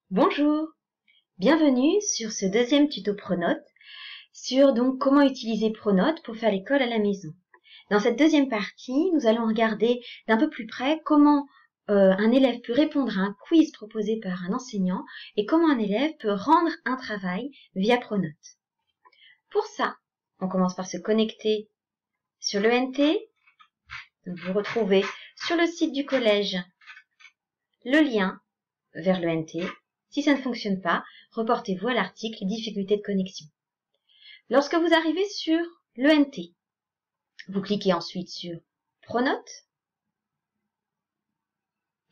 Bonjour, bienvenue sur ce deuxième tuto Pronote sur donc comment utiliser Pronote pour faire l'école à la maison. Dans cette deuxième partie, nous allons regarder d'un peu plus près comment un élève peut répondre à un quiz proposé par un enseignant et comment un élève peut rendre un travail via Pronote. Pour ça, on commence par se connecter sur l'ENT. Donc vous retrouvez sur le site du collège le lien vers l'ENT. Si ça ne fonctionne pas, reportez-vous à l'article « Difficulté de connexion ». Lorsque vous arrivez sur l'ENT, vous cliquez ensuite sur « Pronote »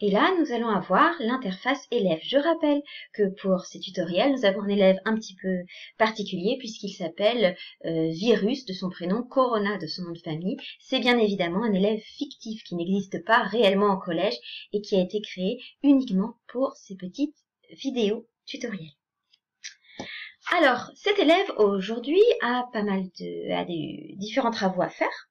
et là, nous allons avoir l'interface élève. Je rappelle que pour ces tutoriels, nous avons un élève un petit peu particulier puisqu'il s'appelle Virus de son prénom, Corona de son nom de famille. C'est bien évidemment un élève fictif qui n'existe pas réellement au collège et qui a été créé uniquement pour ces petites vidéos tutoriels. Alors, cet élève aujourd'hui a des différents travaux à faire.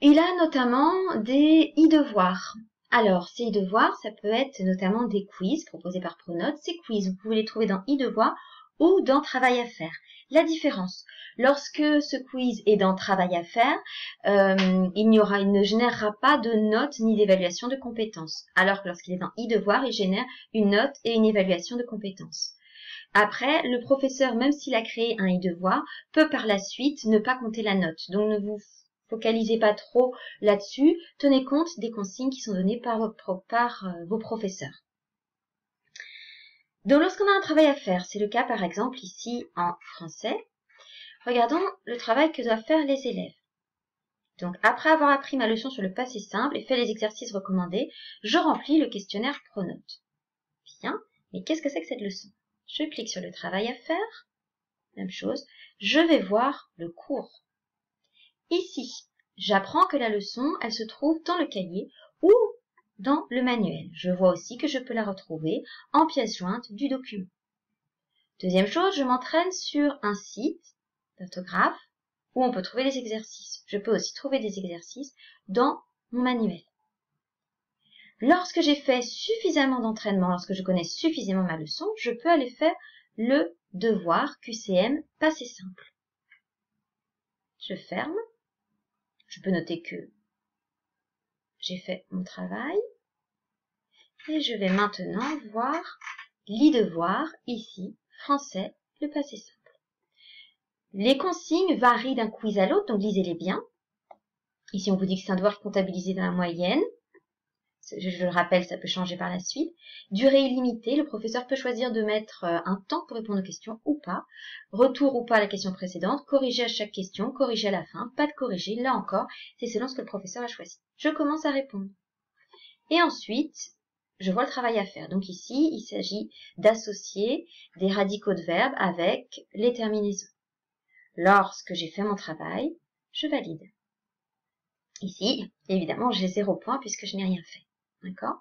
Il a notamment des e-devoirs. Alors, ces e-devoirs, ça peut être notamment des quiz proposés par Pronote. Ces quiz, vous pouvez les trouver dans e-devoirs ou dans travail à faire. La différence, lorsque ce quiz est dans travail à faire, il ne générera pas de notes ni d'évaluation de compétences. Alors que lorsqu'il est dans e-devoir, il génère une note et une évaluation de compétences. Après, le professeur, même s'il a créé un e-devoir, peut par la suite ne pas compter la note. Donc, ne vous focalisez pas trop là-dessus. Tenez compte des consignes qui sont données par vos professeurs. Donc, lorsqu'on a un travail à faire, c'est le cas par exemple ici en français. Regardons le travail que doivent faire les élèves. Donc, après avoir appris ma leçon sur le passé simple et fait les exercices recommandés, je remplis le questionnaire Pronote. Bien, mais qu'est-ce que c'est que cette leçon? Je clique sur le travail à faire. Même chose, je vais voir le cours. Ici, j'apprends que la leçon, elle se trouve dans le cahier ou dans le manuel. Je vois aussi que je peux la retrouver en pièce jointe du document. Deuxième chose, je m'entraîne sur un site d'orthographe où on peut trouver des exercices. Je peux aussi trouver des exercices dans mon manuel. Lorsque j'ai fait suffisamment d'entraînement, lorsque je connais suffisamment ma leçon, je peux aller faire le devoir QCM passé simple. Je ferme. Je peux noter que j'ai fait mon travail. Et je vais maintenant voir l'e-devoir, ici, français, le passé simple. Les consignes varient d'un quiz à l'autre, donc lisez-les bien. Ici, on vous dit que c'est un devoir comptabilisé dans la moyenne. Je le rappelle, ça peut changer par la suite. Durée illimitée, le professeur peut choisir de mettre un temps pour répondre aux questions ou pas. Retour ou pas à la question précédente. Corriger à chaque question, corriger à la fin, pas de corriger. Là encore, c'est selon ce que le professeur a choisi. Je commence à répondre. Et ensuite, je vois le travail à faire. Donc ici, il s'agit d'associer des radicaux de verbes avec les terminaisons. Lorsque j'ai fait mon travail, je valide. Ici, évidemment, j'ai 0 point puisque je n'ai rien fait. D'accord?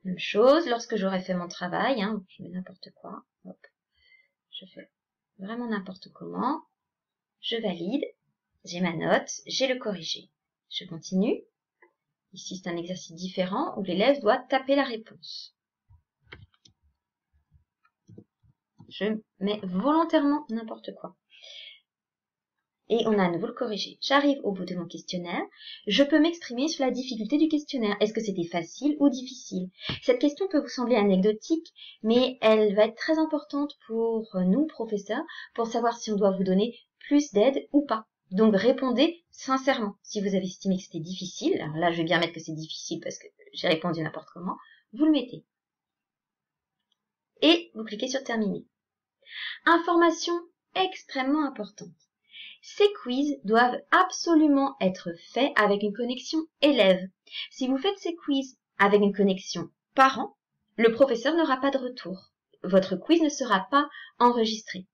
Même chose, lorsque j'aurai fait mon travail, je mets n'importe quoi, hop, je fais vraiment n'importe comment, je valide, j'ai ma note, j'ai le corrigé. Je continue. Ici, c'est un exercice différent où l'élève doit taper la réponse. Je mets volontairement n'importe quoi. Et on a à nouveau le corrigé. J'arrive au bout de mon questionnaire. Je peux m'exprimer sur la difficulté du questionnaire. Est-ce que c'était facile ou difficile? Cette question peut vous sembler anecdotique, mais elle va être très importante pour nous, professeurs, pour savoir si on doit vous donner plus d'aide ou pas. Donc répondez sincèrement. Si vous avez estimé que c'était difficile, alors là je vais bien mettre que c'est difficile parce que j'ai répondu n'importe comment, vous le mettez. Et vous cliquez sur terminer. Information extrêmement importante. Ces quiz doivent absolument être faits avec une connexion élève. Si vous faites ces quiz avec une connexion parent, le professeur n'aura pas de retour. Votre quiz ne sera pas enregistré.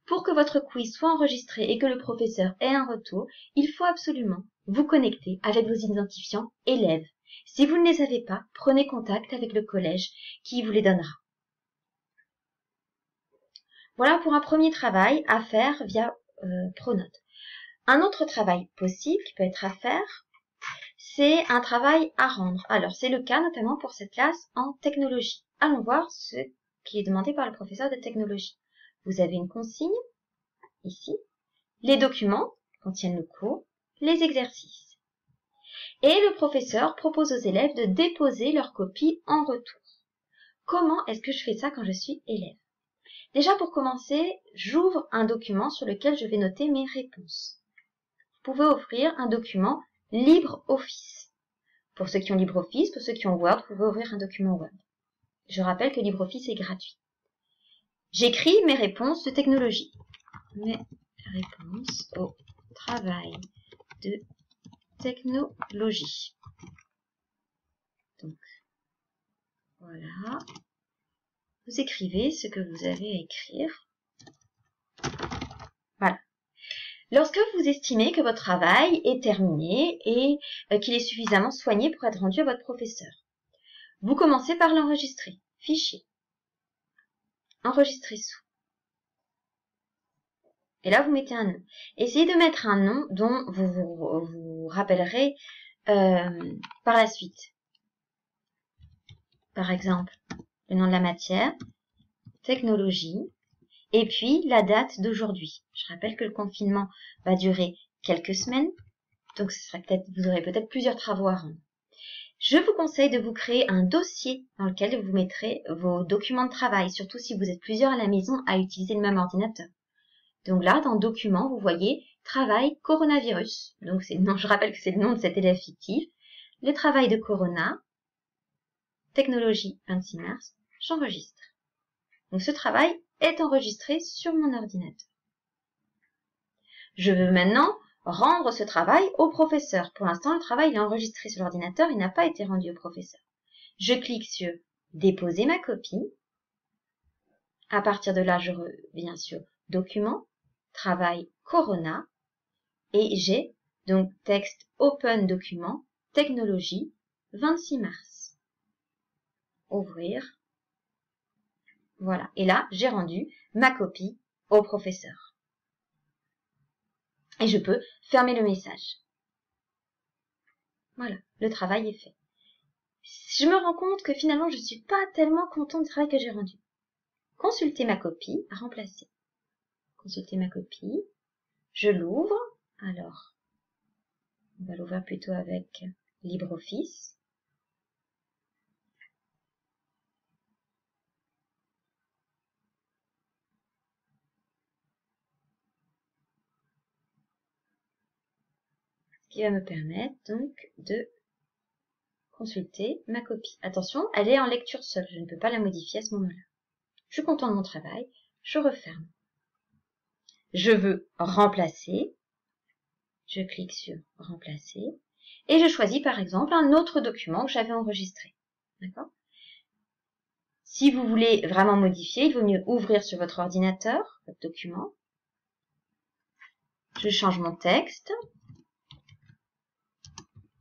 Pour que votre quiz soit enregistré et que le professeur ait un retour, il faut absolument vous connecter avec vos identifiants élèves. Si vous ne les avez pas, prenez contact avec le collège qui vous les donnera. Voilà pour un premier travail à faire via Pronote. Un autre travail possible qui peut être à faire, c'est un travail à rendre. Alors, c'est le cas notamment pour cette classe en technologie. Allons voir ce qui est demandé par le professeur de technologie. Vous avez une consigne, ici, les documents contiennent le cours, les exercices. Et le professeur propose aux élèves de déposer leur copie en retour. Comment est-ce que je fais ça quand je suis élève? Déjà, pour commencer, j'ouvre un document sur lequel je vais noter mes réponses. Vous pouvez ouvrir un document LibreOffice. Pour ceux qui ont LibreOffice, pour ceux qui ont Word, vous pouvez ouvrir un document Word. Je rappelle que LibreOffice est gratuit. J'écris mes réponses de technologie. Mes réponses au travail de technologie. Donc, voilà. Vous écrivez ce que vous avez à écrire. Voilà. Lorsque vous estimez que votre travail est terminé et qu'il est suffisamment soigné pour être rendu à votre professeur, vous commencez par l'enregistrer. Fichier. Enregistrer sous. Et là, vous mettez un nom. Essayez de mettre un nom dont vous vous rappellerez par la suite. Par exemple, le nom de la matière, technologie, et puis la date d'aujourd'hui. Je rappelle que le confinement va durer quelques semaines, donc vous aurez peut-être plusieurs travaux à rendre. Je vous conseille de vous créer un dossier dans lequel vous mettrez vos documents de travail, surtout si vous êtes plusieurs à la maison à utiliser le même ordinateur. Donc là, dans Documents, vous voyez Travail coronavirus. Donc je rappelle que c'est le nom de cet élève fictif. Le travail de Corona, technologie 26 mars, j'enregistre. Donc ce travail est enregistré sur mon ordinateur. Je veux maintenant rendre ce travail au professeur. Pour l'instant, le travail est enregistré sur l'ordinateur, il n'a pas été rendu au professeur. Je clique sur Déposer ma copie. À partir de là, je reviens sur Documents, Travail Corona, et j'ai donc texte Open Document, Technologie, 26 mars. Ouvrir. Voilà. Et là, j'ai rendu ma copie au professeur. Et je peux fermer le message. Voilà, le travail est fait. Je me rends compte que finalement, je ne suis pas tellement content du travail que j'ai rendu. Consulter ma copie, à remplacer. Consulter ma copie. Je l'ouvre. Alors, on va l'ouvrir plutôt avec LibreOffice. Ce qui va me permettre donc de consulter ma copie. Attention, elle est en lecture seule, je ne peux pas la modifier à ce moment-là. Je suis content de mon travail, je referme. Je veux remplacer, je clique sur remplacer, et je choisis par exemple un autre document que j'avais enregistré. D'accord ? Si vous voulez vraiment modifier, il vaut mieux ouvrir sur votre ordinateur, votre document. Je change mon texte.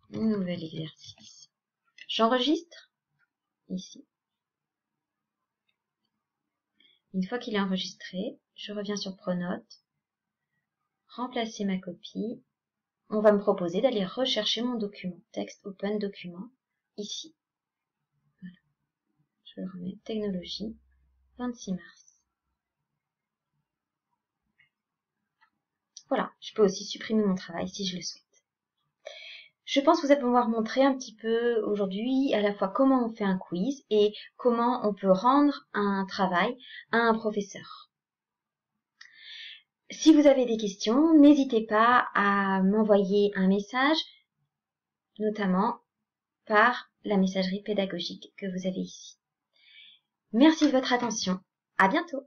Nouvel exercice. J'enregistre ici. Une fois qu'il est enregistré, je reviens sur Pronote, remplacer ma copie. On va me proposer d'aller rechercher mon document, texte Open Document, ici. Voilà. Je le remets, technologie, 26 mars. Voilà, je peux aussi supprimer mon travail si je le souhaite. Je pense vous avoir montré un petit peu aujourd'hui à la fois comment on fait un quiz et comment on peut rendre un travail à un professeur. Si vous avez des questions, n'hésitez pas à m'envoyer un message, notamment par la messagerie pédagogique que vous avez ici. Merci de votre attention. À bientôt.